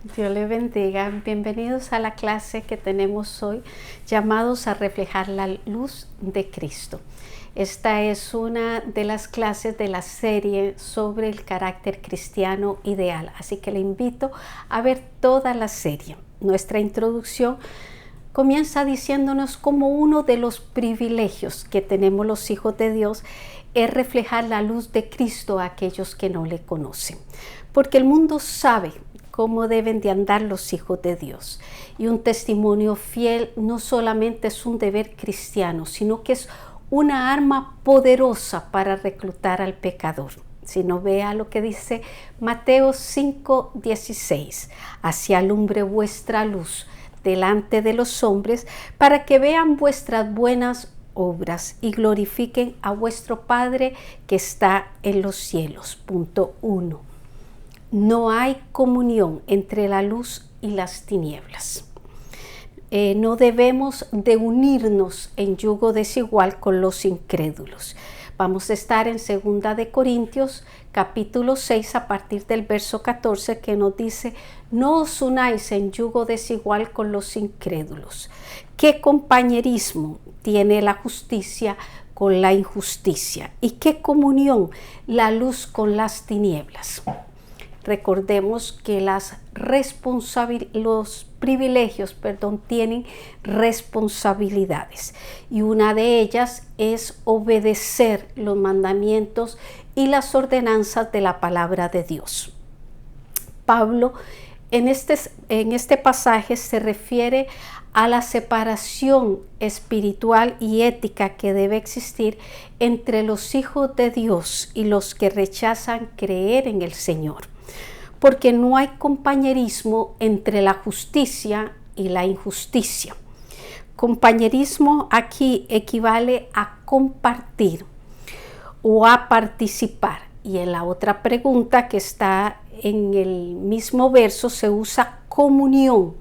Dios le bendiga. Bienvenidos a la clase que tenemos hoy, llamados a reflejar la luz de Cristo. Esta es una de las clases de la serie sobre el carácter cristiano ideal, así que le invito a ver toda la serie. Nuestra introducción comienza diciéndonos cómo uno de los privilegios que tenemos los hijos de Dios es reflejar la luz de Cristo a aquellos que no le conocen. Porque el mundo sabe cómo deben de andar los hijos de Dios. Y un testimonio fiel no solamente es un deber cristiano, sino que es una arma poderosa para reclutar al pecador. Si no, vea lo que dice Mateo 5:16. Así alumbre vuestra luz delante de los hombres, para que vean vuestras buenas obras y glorifiquen a vuestro Padre que está en los cielos. Punto 1. No hay comunión entre la luz y las tinieblas. No debemos de unirnos en yugo desigual con los incrédulos. Vamos a estar en 2 de Corintios, capítulo 6, a partir del verso 14, que nos dice: no os unáis en yugo desigual con los incrédulos. ¿Qué compañerismo tiene la justicia con la injusticia? ¿Y qué comunión la luz con las tinieblas? Recordemos que los privilegios tienen responsabilidades, y una de ellas es obedecer los mandamientos y las ordenanzas de la palabra de Dios. Pablo en este pasaje se refiere a la separación espiritual y ética que debe existir entre los hijos de Dios y los que rechazan creer en el Señor. Porque no hay compañerismo entre la justicia y la injusticia. Compañerismo aquí equivale a compartir o a participar. Y en la otra pregunta que está en el mismo verso se usa comunión,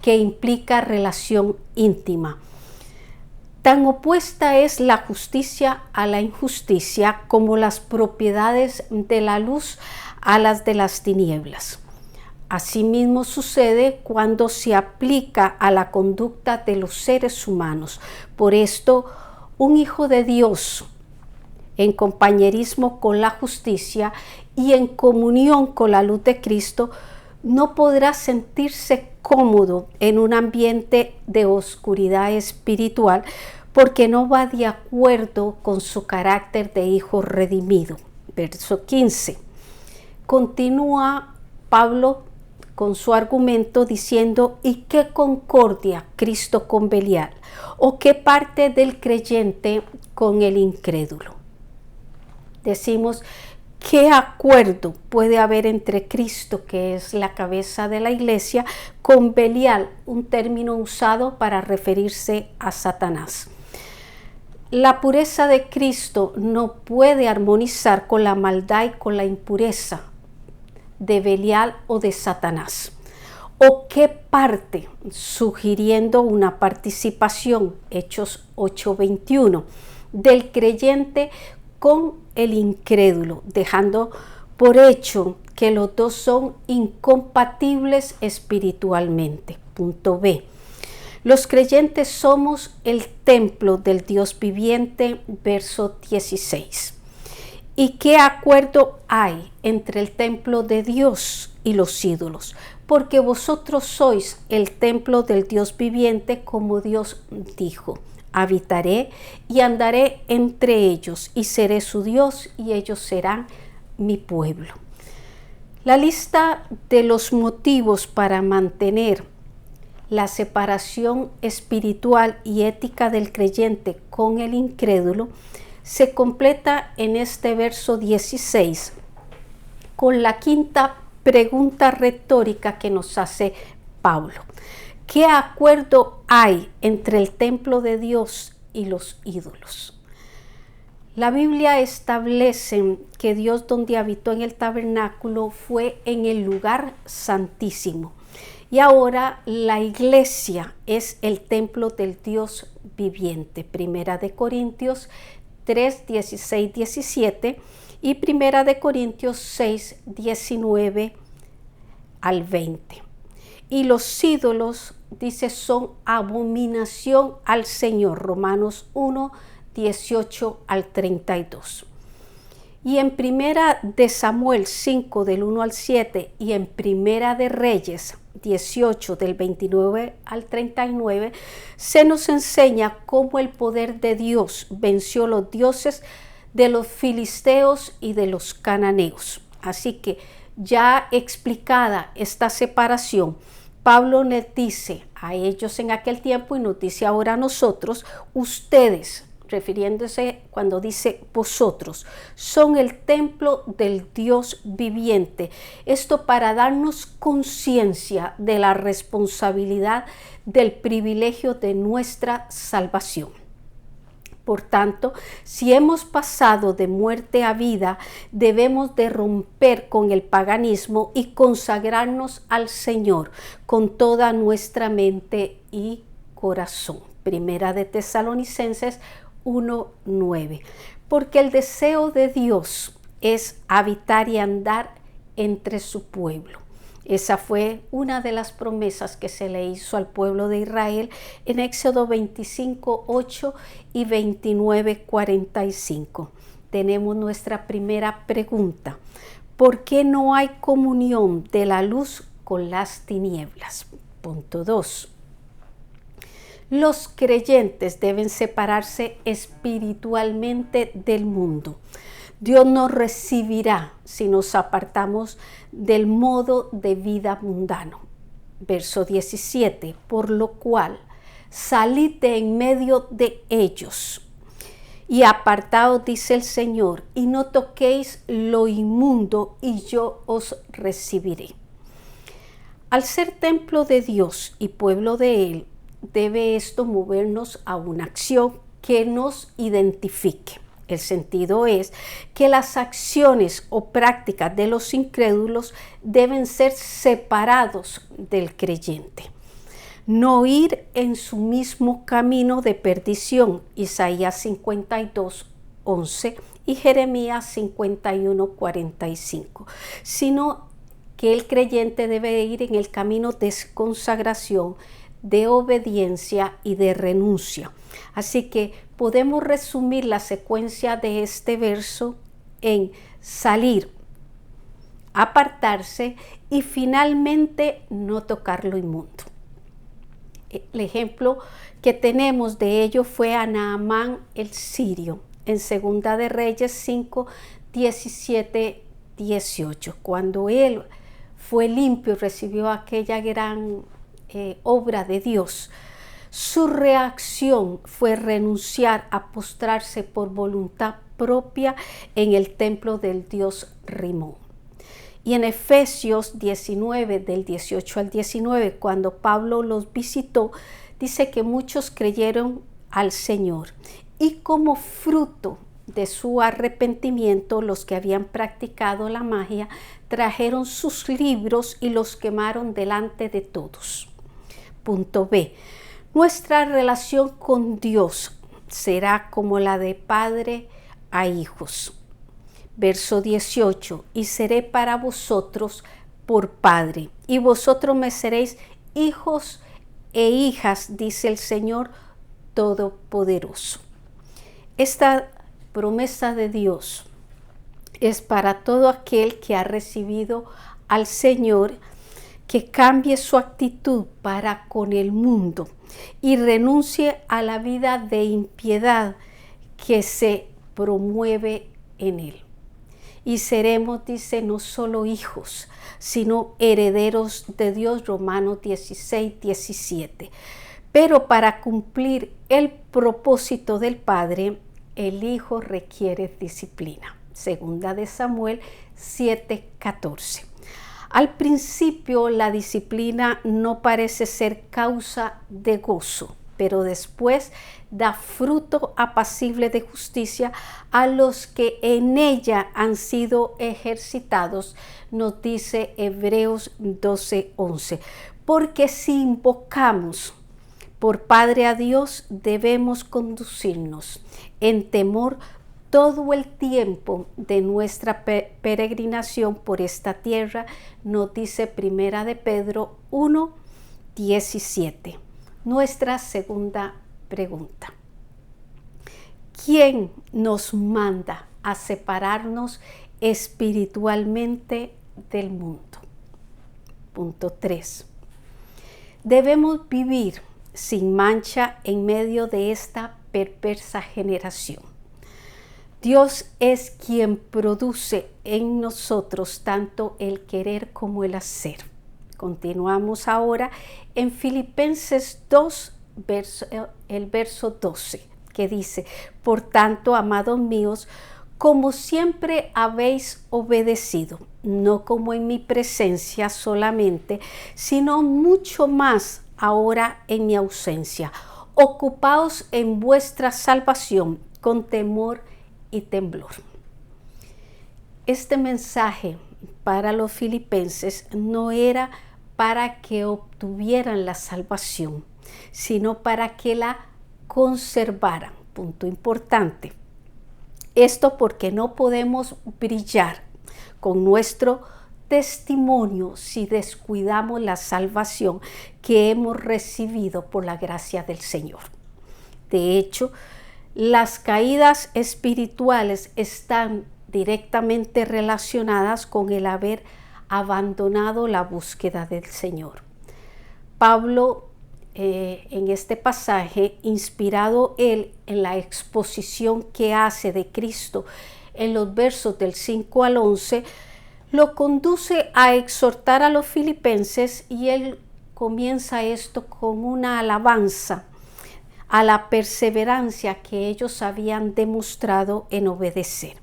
que implica relación íntima. Tan opuesta es la justicia a la injusticia como las propiedades de la luz a las de las tinieblas. Asimismo sucede cuando se aplica a la conducta de los seres humanos. Por esto, un hijo de Dios, en compañerismo con la justicia y en comunión con la luz de Cristo, no podrá sentirse cómodo en un ambiente de oscuridad espiritual, porque no va de acuerdo con su carácter de hijo redimido. Verso 15. Continúa Pablo con su argumento diciendo: ¿y qué concordia Cristo con Belial? ¿O qué parte del creyente con el incrédulo? Decimos: ¿qué acuerdo puede haber entre Cristo, que es la cabeza de la iglesia, con Belial, un término usado para referirse a Satanás? La pureza de Cristo no puede armonizar con la maldad y con la impureza de Belial o de Satanás. ¿O qué parte? Sugiriendo una participación, Hechos 8:21, del creyente con el incrédulo, dejando por hecho que los dos son incompatibles espiritualmente. Punto B. Los creyentes somos el templo del Dios viviente, verso 16. ¿Y qué acuerdo hay entre el templo de Dios y los ídolos? Porque vosotros sois el templo del Dios viviente, como Dios dijo: habitaré y andaré entre ellos, y seré su Dios, y ellos serán mi pueblo. La lista de los motivos para mantener la separación espiritual y ética del creyente con el incrédulo se completa en este verso 16 con la quinta pregunta retórica que nos hace Pablo: ¿qué acuerdo hay entre el templo de Dios y los ídolos? La Biblia establece que Dios, donde habitó en el tabernáculo, fue en el lugar santísimo. Y ahora la iglesia es el templo del Dios viviente. 1 de Corintios 3, 16, 17 y 1 de Corintios 6, 19 al 20. y los ídolos, dice, son abominación al Señor. Romanos 1, 18 al 32. Y en Primera de Samuel 5 del 1 al 7 y en Primera de Reyes 18 del 29 al 39 se nos enseña cómo el poder de Dios venció los dioses de los filisteos y de los cananeos. Así que ya explicada esta separación, Pablo les dice a ellos en aquel tiempo y nos dice ahora a nosotros, ustedes, refiriéndose cuando dice vosotros, son el templo del Dios viviente. Esto para darnos conciencia de la responsabilidad del privilegio de nuestra salvación. Por tanto, si hemos pasado de muerte a vida, debemos de romper con el paganismo y consagrarnos al Señor con toda nuestra mente y corazón. Primera de Tesalonicenses 1:9. Porque el deseo de Dios es habitar y andar entre su pueblo. Esa fue una de las promesas que se le hizo al pueblo de Israel en Éxodo 25:8 y 29:45. Tenemos nuestra primera pregunta. ¿Por qué no hay comunión de la luz con las tinieblas? Punto 2. Los creyentes deben separarse espiritualmente del mundo. Dios nos recibirá si nos apartamos del modo de vida mundano. Verso 17, por lo cual salid de en medio de ellos y apartaos, dice el Señor, y no toquéis lo inmundo y yo os recibiré. Al ser templo de Dios y pueblo de Él, debe esto movernos a una acción que nos identifique. El sentido es que las acciones o prácticas de los incrédulos deben ser separados del creyente. No ir en su mismo camino de perdición, Isaías 52:11 y Jeremías 51:45, sino que el creyente debe ir en el camino de consagración, de obediencia y de renuncia. Así que podemos resumir la secuencia de este verso en salir, apartarse y finalmente no tocar lo inmundo. El ejemplo que tenemos de ello fue a Naamán el sirio en Segunda de Reyes 5, 17, 18. Cuando él fue limpio y recibió aquella gran obra de Dios, su reacción fue renunciar a postrarse por voluntad propia en el templo del dios Rimón. Y en Efesios 19, del 18 al 19, cuando Pablo los visitó, dice que muchos creyeron al Señor y como fruto de su arrepentimiento, los que habían practicado la magia trajeron sus libros y los quemaron delante de todos. Punto B. Nuestra relación con Dios será como la de padre a hijos. Verso 18. Y seré para vosotros por padre, y vosotros me seréis hijos e hijas, dice el Señor Todopoderoso. Esta promesa de Dios es para todo aquel que ha recibido al Señor, que cambie su actitud para con el mundo y renuncie a la vida de impiedad que se promueve en él. Y seremos, dice, no solo hijos, sino herederos de Dios, Romanos 16, 17. Pero para cumplir el propósito del Padre, el Hijo requiere disciplina. Segunda de Samuel 7, 14. Al principio la disciplina no parece ser causa de gozo, pero después da fruto apacible de justicia a los que en ella han sido ejercitados, nos dice Hebreos 12:11. Porque si invocamos por Padre a Dios, debemos conducirnos en temor todo el tiempo de nuestra peregrinación por esta tierra, nos dice Primera de Pedro 1:17. Nuestra segunda pregunta: ¿quién nos manda a separarnos espiritualmente del mundo? Punto 3. Debemos vivir sin mancha en medio de esta perversa generación. Dios es quien produce en nosotros tanto el querer como el hacer. Continuamos ahora en Filipenses 2, el verso 12, que dice: por tanto, amados míos, como siempre habéis obedecido, no como en mi presencia solamente, sino mucho más ahora en mi ausencia. Ocupaos en vuestra salvación con temor y temblor. Este mensaje para los filipenses no era para que obtuvieran la salvación, sino para que la conservaran. Punto importante. Esto porque no podemos brillar con nuestro testimonio si descuidamos la salvación que hemos recibido por la gracia del Señor. De hecho, las caídas espirituales están directamente relacionadas con el haber abandonado la búsqueda del Señor. Pablo, en este pasaje, inspirado él en la exposición que hace de Cristo en los versos del 5 al 11, lo conduce a exhortar a los filipenses, y él comienza esto con una alabanza a la perseverancia que ellos habían demostrado en obedecer.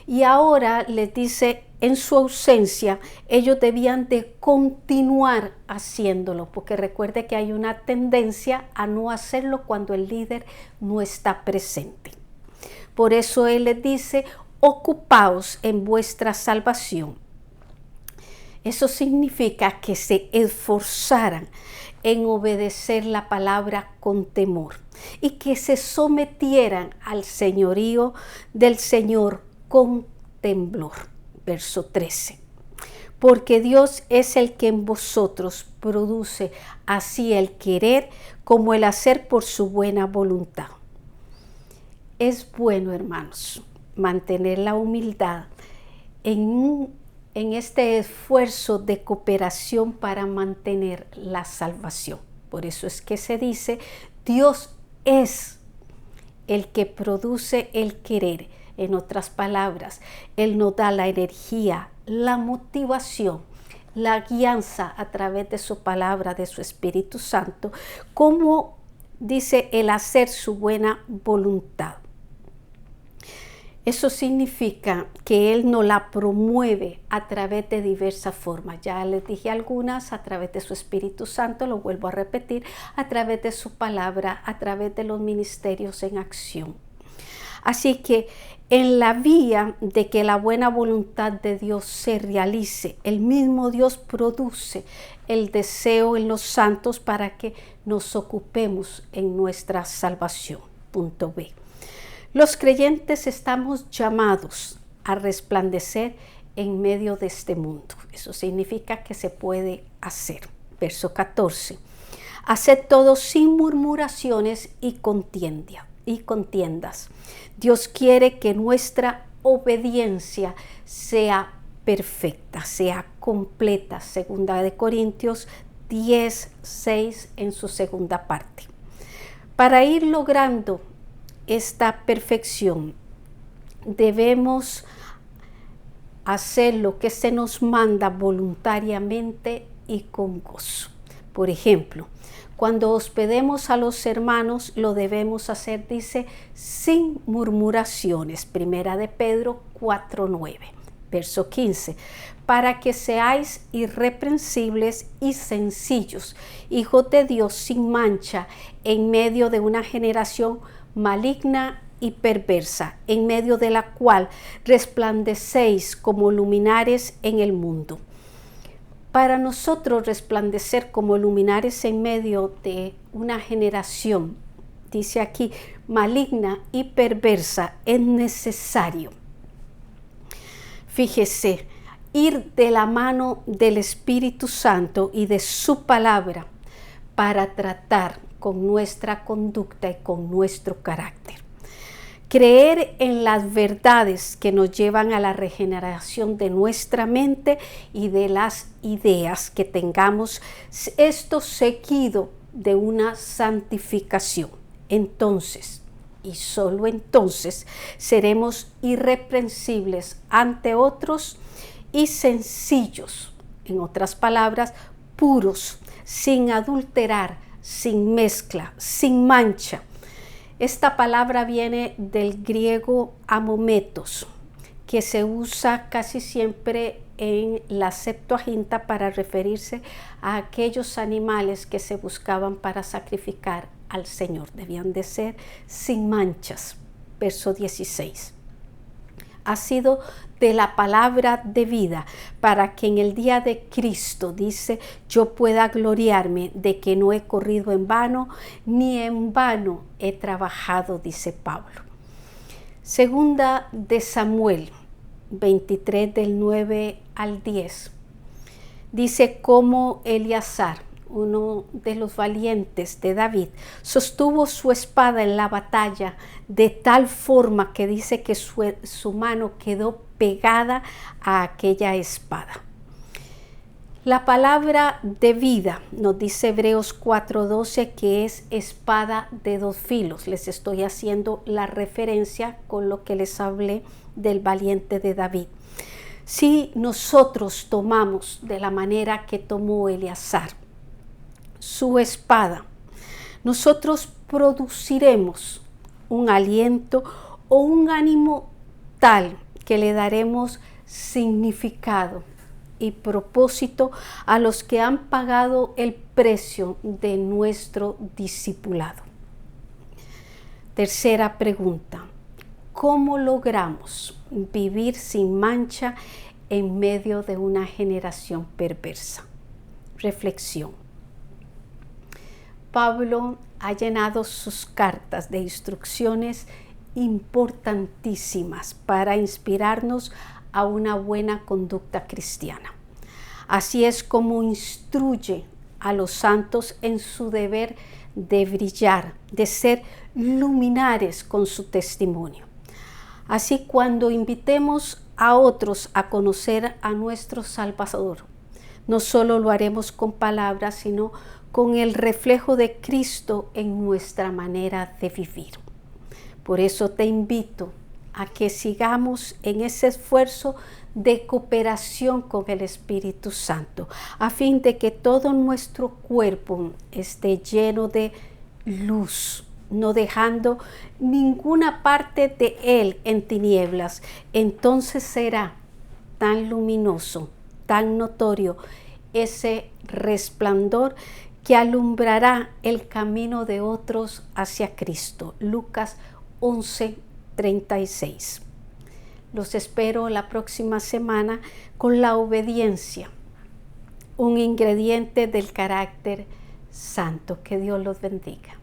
Y ahora les dice, en su ausencia, ellos debían de continuar haciéndolo, porque recuerde que hay una tendencia a no hacerlo cuando el líder no está presente. Por eso él les dice: ocupaos en vuestra salvación. Eso significa que se esforzaran en obedecer la palabra con temor y que se sometieran al señorío del Señor con temblor. Verso 13. Porque Dios es el que en vosotros produce así el querer como el hacer por su buena voluntad. Es bueno, hermanos, mantener la humildad en este esfuerzo de cooperación para mantener la salvación. Por eso es que se dice: Dios es el que produce el querer. En otras palabras, Él nos da la energía, la motivación, la guianza a través de su palabra, de su Espíritu Santo, como dice, el hacer su buena voluntad. Eso significa que Él nos la promueve a través de diversas formas. Ya les dije algunas: a través de su Espíritu Santo, lo vuelvo a repetir, a través de su palabra, a través de los ministerios en acción. Así que en la vía de que la buena voluntad de Dios se realice, el mismo Dios produce el deseo en los santos para que nos ocupemos en nuestra salvación. Punto B. Los creyentes estamos llamados a resplandecer en medio de este mundo. Eso significa que se puede hacer. Verso 14. Haced todo sin murmuraciones y contiendas. Dios quiere que nuestra obediencia sea perfecta, sea completa. Segunda de Corintios 10:6 en su segunda parte. Para ir logrando esta perfección, debemos hacer lo que se nos manda voluntariamente y con gozo. Por ejemplo, cuando hospedemos a los hermanos, lo debemos hacer, dice, sin murmuraciones. Primera de Pedro 4:9. Verso 15. Para que seáis irreprensibles y sencillos, hijos de Dios sin mancha, en medio de una generación maligna y perversa, en medio de la cual resplandecéis como luminares en el mundo. Para nosotros resplandecer como luminares en medio de una generación dice aquí, maligna y perversa, es necesario. Fíjese, ir de la mano del Espíritu Santo y de su palabra para tratar con nuestra conducta y con nuestro carácter. Creer en las verdades que nos llevan a la regeneración de nuestra mente y de las ideas que tengamos, esto seguido de una santificación. Entonces, y solo entonces, seremos irreprensibles ante otros y sencillos, en otras palabras, puros, sin adulterar, sin mezcla, sin mancha. Esta palabra viene del griego amometos, que se usa casi siempre en la Septuaginta para referirse a aquellos animales que se buscaban para sacrificar al Señor. Debían de ser sin manchas. Verso 16. Ha sido de la palabra de vida para que en el día de Cristo, dice, yo pueda gloriarme de que no he corrido en vano, ni en vano he trabajado, dice Pablo. Segunda de Samuel 23 del 9 al 10. Dice cómo Eleazar, uno de los valientes de David, sostuvo su espada en la batalla de tal forma que dice que su mano quedó pegada a aquella espada. La palabra de vida nos dice Hebreos 4:12 que es espada de dos filos. Les estoy haciendo la referencia con lo que les hablé del valiente de David. Si nosotros tomamos de la manera que tomó Eleazar su espada, nosotros produciremos un aliento o un ánimo tal que le daremos significado y propósito a los que han pagado el precio de nuestro discipulado. Tercera pregunta: ¿cómo logramos vivir sin mancha en medio de una generación perversa? Reflexión. Pablo ha llenado sus cartas de instrucciones importantísimas para inspirarnos a una buena conducta cristiana. Así es como instruye a los santos en su deber de brillar, de ser luminares con su testimonio. Así, cuando invitemos a otros a conocer a nuestro Salvador, no solo lo haremos con palabras, sino con el reflejo de Cristo en nuestra manera de vivir. Por eso te invito a que sigamos en ese esfuerzo de cooperación con el Espíritu Santo, a fin de que todo nuestro cuerpo esté lleno de luz, no dejando ninguna parte de él en tinieblas. Entonces será tan luminoso, tan notorio ese resplandor que alumbrará el camino de otros hacia Cristo. Lucas 11:36. Los espero la próxima semana con la obediencia, un ingrediente del carácter santo. Que Dios los bendiga.